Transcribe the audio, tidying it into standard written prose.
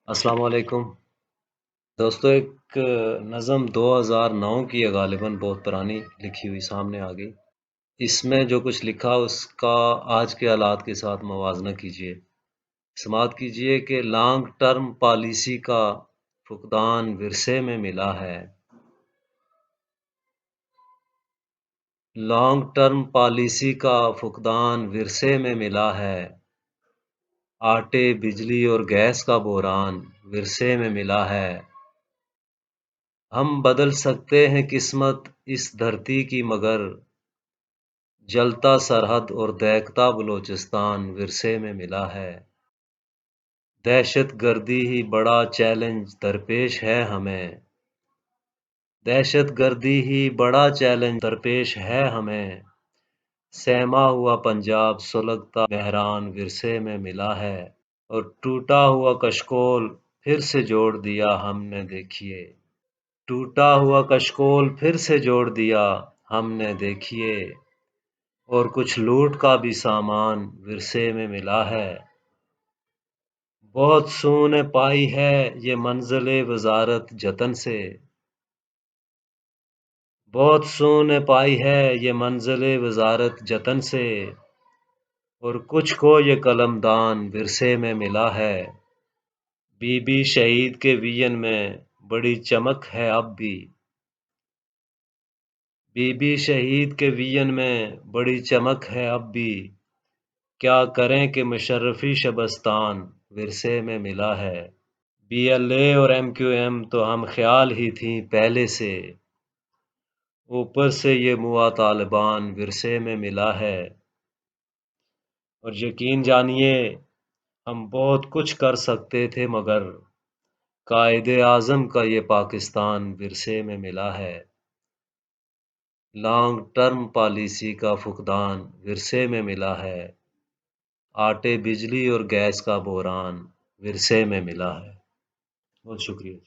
السلام علیکم دوستو، ایک نظم 2009 کی ہے، غالباً بہت پرانی لکھی ہوئی سامنے آ گئی۔ اس میں جو کچھ لکھا اس کا آج کے حالات کے ساتھ موازنہ کیجئے، سماعت کیجئے کہ لانگ ٹرم پالیسی کا فقدان ورثے میں ملا ہے۔ لانگ ٹرم پالیسی کا فقدان ورثے میں ملا ہے، آٹے بجلی اور گیس کا بحران ورثے میں ملا ہے۔ ہم بدل سکتے ہیں قسمت اس دھرتی کی، مگر جلتا سرحد اور دہکتا بلوچستان ورثے میں ملا ہے۔ دہشت گردی ہی بڑا چیلنج درپیش ہے ہمیں، دہشت گردی ہی بڑا چیلنج درپیش ہے ہمیں، سہما ہوا پنجاب سلگتا بحران ورثے میں ملا ہے۔ اور ٹوٹا ہوا کشکول پھر سے جوڑ دیا ہم نے، دیکھیے ٹوٹا ہوا کشکول پھر سے جوڑ دیا ہم نے، دیکھیے اور کچھ لوٹ کا بھی سامان ورثے میں ملا ہے۔ بہت سوں نے پائی ہے یہ منزل وزارت جتن سے، بہت سوں نے پائی ہے یہ منزل وزارت جتن سے، اور کچھ کو یہ قلم دان ورثے میں ملا ہے۔ بی بی شہید کے وین میں بڑی چمک ہے اب بھی، بی بی شہید کے وین میں بڑی چمک ہے اب بھی، کیا کریں کہ مشرفی شبستان ورثے میں ملا ہے۔ بی ایل اے اور ایم کیو ایم تو ہم خیال ہی تھیں پہلے سے، اوپر سے یہ موا طالبان ورثے میں ملا ہے۔ اور یقین جانیے ہم بہت کچھ کر سکتے تھے، مگر قائد اعظم کا یہ پاکستان ورثے میں ملا ہے۔ لانگ ٹرم پالیسی کا فقدان ورثے میں ملا ہے، آٹے بجلی اور گیس کا بحران ورثے میں ملا ہے۔ بہت شکریہ۔